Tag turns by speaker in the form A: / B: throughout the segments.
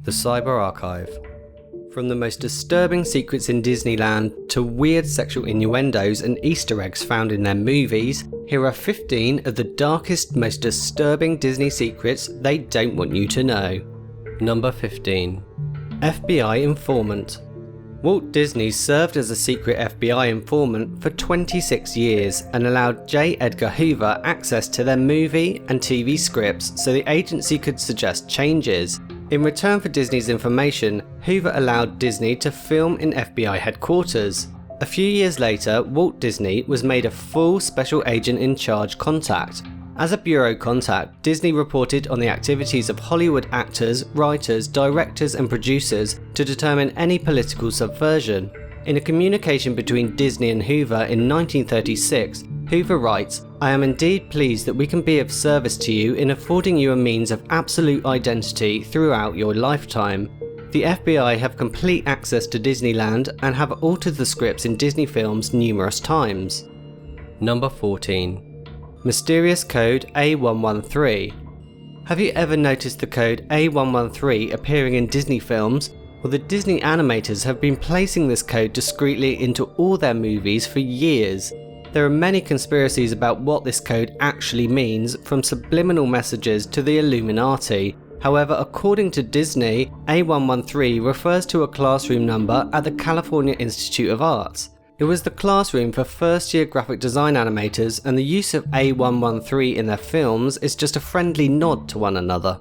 A: The Cyber Archive. From the most disturbing secrets in Disneyland to weird sexual innuendos and Easter eggs found in their movies, here are 15 of the darkest, most disturbing Disney secrets they don't want you to know. Number 15. FBI Informant. Walt Disney served as a secret FBI informant for 26 years and allowed J. Edgar Hoover access to their movie and TV scripts so the agency could suggest changes. In return for Disney's information, Hoover allowed Disney to film in FBI headquarters. A few years later, Walt Disney was made a full special agent in charge contact. As a bureau contact, Disney reported on the activities of Hollywood actors, writers, directors and producers to determine any political subversion. In a communication between Disney and Hoover in 1936, Hoover writes, "I am indeed pleased that we can be of service to you in affording you a means of absolute identity throughout your lifetime. The FBI have complete access to Disneyland and have altered the scripts in Disney films numerous times." Number 14. Mysterious code A113. Have you ever noticed the code A113 appearing in Disney films? Well, the Disney animators have been placing this code discreetly into all their movies for years. There are many conspiracies about what this code actually means, from subliminal messages to the Illuminati. However, according to Disney, A113 refers to a classroom number at the California Institute of Arts. It was the classroom for first-year graphic design animators, and the use of A113 in their films is just a friendly nod to one another.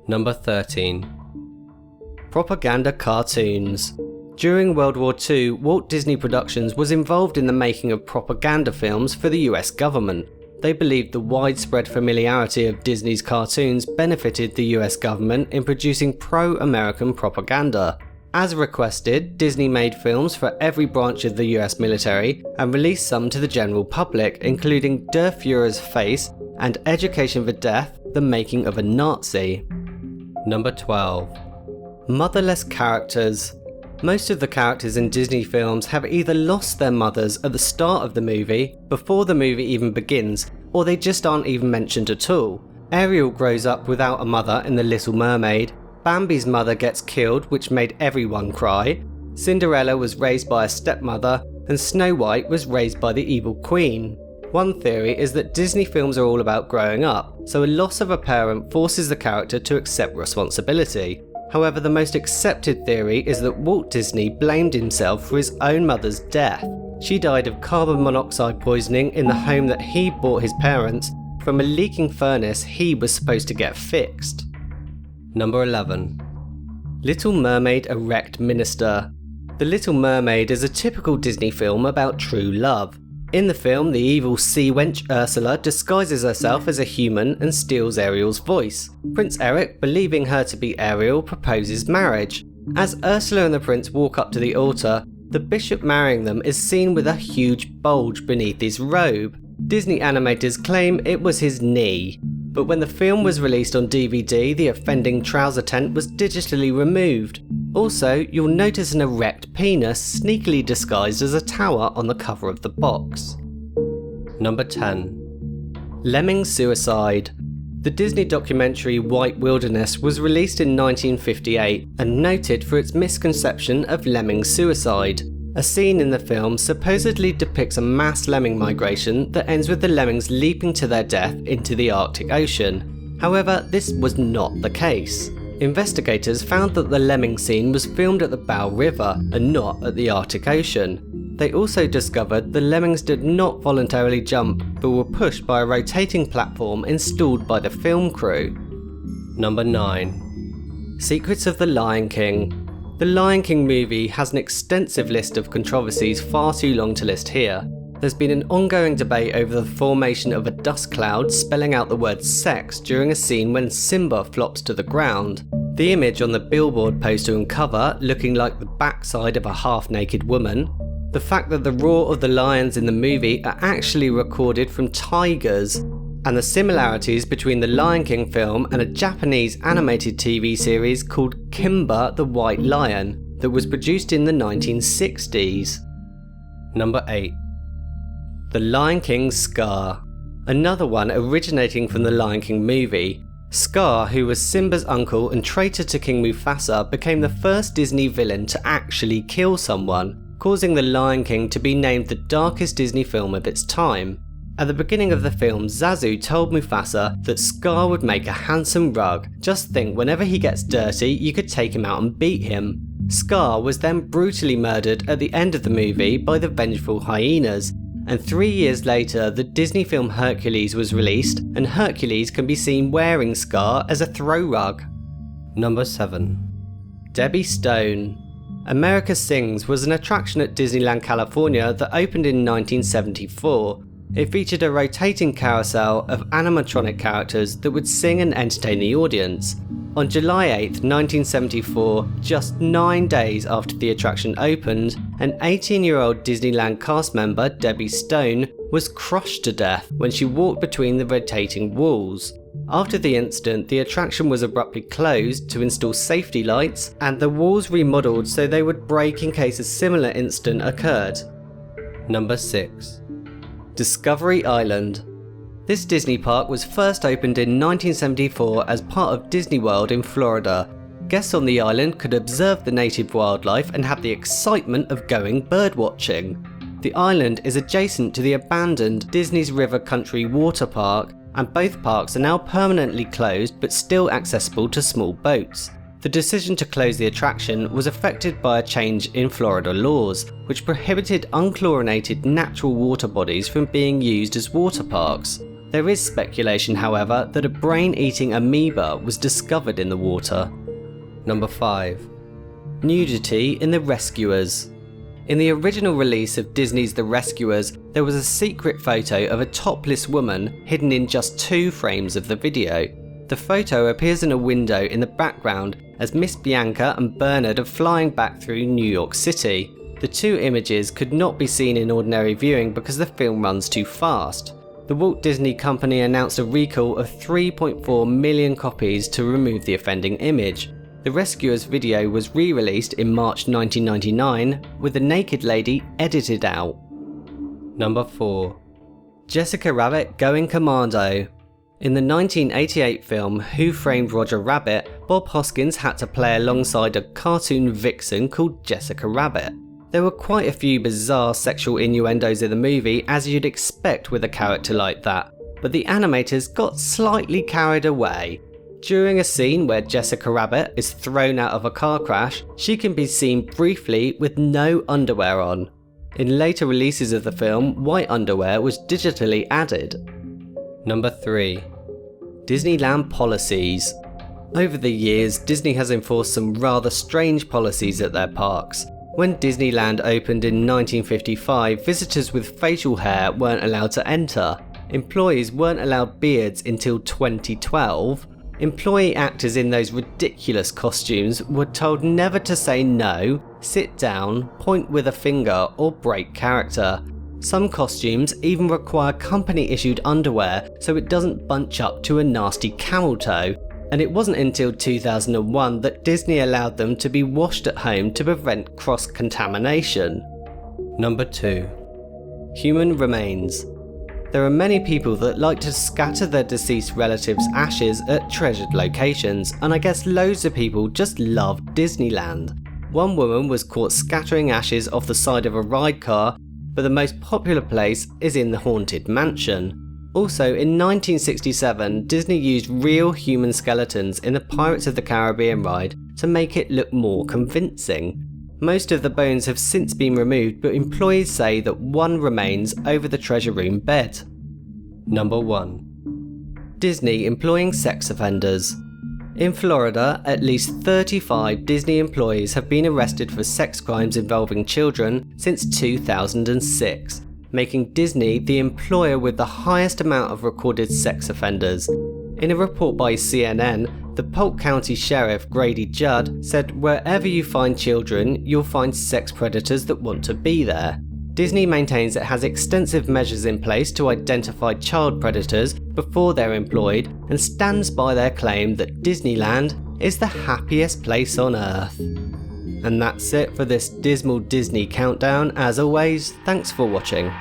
A: Number 13. Propaganda cartoons. During World War II, Walt Disney Productions was involved in the making of propaganda films for the US government. They believed the widespread familiarity of Disney's cartoons benefited the US government in producing pro-American propaganda. As requested, Disney made films for every branch of the US military and released some to the general public, including Der Führer's Face and Education for Death, The Making of a Nazi. Number 12. Motherless Characters. Most of the characters in Disney films have either lost their mothers at the start of the movie, before the movie even begins, or they just aren't even mentioned at all. Ariel grows up without a mother in The Little Mermaid, Bambi's mother gets killed, which made everyone cry, Cinderella was raised by a stepmother, and Snow White was raised by the evil queen. One theory is that Disney films are all about growing up, so a loss of a parent forces the character to accept responsibility. However, the most accepted theory is that Walt Disney blamed himself for his own mother's death. She died of carbon monoxide poisoning in the home that he bought his parents from a leaking furnace he was supposed to get fixed. Number 11. Little Mermaid Erect Minister. The Little Mermaid is a typical Disney film about true love. In the film, the evil sea wench Ursula disguises herself as a human and steals Ariel's voice. Prince Erect, believing her to be Ariel, proposes marriage. As Ursula and the prince walk up to the altar, the bishop marrying them is seen with a huge bulge beneath his robe. Disney animators claim it was his knee, but when the film was released on DVD, the offending trouser tent was digitally removed. Also, you'll notice an erect penis sneakily disguised as a tower on the cover of the box. Number 10. Lemming Suicide. The Disney documentary White Wilderness was released in 1958 and noted for its misconception of lemming suicide. A scene in the film supposedly depicts a mass lemming migration that ends with the lemmings leaping to their death into the Arctic Ocean. However, this was not the case. Investigators found that the lemming scene was filmed at the Bow River and not at the Arctic Ocean. They also discovered the lemmings did not voluntarily jump, but were pushed by a rotating platform installed by the film crew. Number 9. Secrets of the Lion King. The Lion King movie has an extensive list of controversies far too long to list here. There's been an ongoing debate over the formation of a dust cloud spelling out the word sex during a scene when Simba flops to the ground. The image on the billboard poster and cover looking like the backside of a half-naked woman. The fact that the roar of the lions in the movie are actually recorded from tigers. And the similarities between the Lion King film and a Japanese animated TV series called Kimba the White Lion that was produced in the 1960s. Number 8. The Lion King Scar. Another one originating from the Lion King movie. Scar, who was Simba's uncle and traitor to King Mufasa, became the first Disney villain to actually kill someone, causing The Lion King to be named the darkest Disney film of its time. At the beginning of the film, Zazu told Mufasa that Scar would make a handsome rug. Just think, whenever he gets dirty, you could take him out and beat him. Scar was then brutally murdered at the end of the movie by the vengeful hyenas, and 3 years later the Disney film Hercules was released, and Hercules can be seen wearing Scar as a throw rug. Number 7. Debbie Stone. America Sings was an attraction at Disneyland California that opened in 1974. It featured a rotating carousel of animatronic characters that would sing and entertain the audience. On July 8, 1974, just 9 days after the attraction opened, an 18-year-old Disneyland cast member, Debbie Stone, was crushed to death when she walked between the rotating walls. After the incident, the attraction was abruptly closed to install safety lights, and the walls remodelled so they would break in case a similar incident occurred. Number 6. Discovery Island. This Disney park was first opened in 1974 as part of Disney World in Florida. Guests on the island could observe the native wildlife and have the excitement of going birdwatching. The island is adjacent to the abandoned Disney's River Country water park, and both parks are now permanently closed but still accessible to small boats. The decision to close the attraction was affected by a change in Florida laws, which prohibited unchlorinated natural water bodies from being used as water parks. There is speculation, however, that a brain-eating amoeba was discovered in the water. Number 5. Nudity in The Rescuers. In the original release of Disney's The Rescuers, there was a secret photo of a topless woman hidden in just 2 frames of the video. The photo appears in a window in the background as Miss Bianca and Bernard are flying back through New York City. The 2 images could not be seen in ordinary viewing because the film runs too fast. The Walt Disney Company announced a recall of 3.4 million copies to remove the offending image. The Rescuers video was re-released in March 1999 with the naked lady edited out. Number 4. Jessica Rabbit Going Commando. In the 1988 film Who Framed Roger Rabbit, Bob Hoskins had to play alongside a cartoon vixen called Jessica Rabbit. There were quite a few bizarre sexual innuendos in the movie, as you'd expect with a character like that, but the animators got slightly carried away. During a scene where Jessica Rabbit is thrown out of a car crash, she can be seen briefly with no underwear on. In later releases of the film, white underwear was digitally added. Number 3. Disneyland Policies. Over the years, Disney has enforced some rather strange policies at their parks. When Disneyland opened in 1955, visitors with facial hair weren't allowed to enter. Employees weren't allowed beards until 2012. Employee actors in those ridiculous costumes were told never to say no, sit down, point with a finger, or break character. Some costumes even require company-issued underwear so it doesn't bunch up to a nasty camel toe. And it wasn't until 2001 that Disney allowed them to be washed at home to prevent cross-contamination. Number 2. Human Remains. There are many people that like to scatter their deceased relatives' ashes at treasured locations, and I guess loads of people just love Disneyland. One woman was caught scattering ashes off the side of a ride car, but the most popular place is in the Haunted Mansion. Also, in 1967, Disney used real human skeletons in the Pirates of the Caribbean ride to make it look more convincing. Most of the bones have since been removed, but employees say that one remains over the treasure room bed. Number 1. Disney employing sex offenders. In Florida, at least 35 Disney employees have been arrested for sex crimes involving children since 2006. Making Disney the employer with the highest amount of recorded sex offenders. In a report by CNN, the Polk County Sheriff Grady Judd said wherever you find children, you'll find sex predators that want to be there. Disney maintains it has extensive measures in place to identify child predators before they're employed and stands by their claim that Disneyland is the happiest place on earth. And that's it for this dismal Disney countdown. As always, thanks for watching.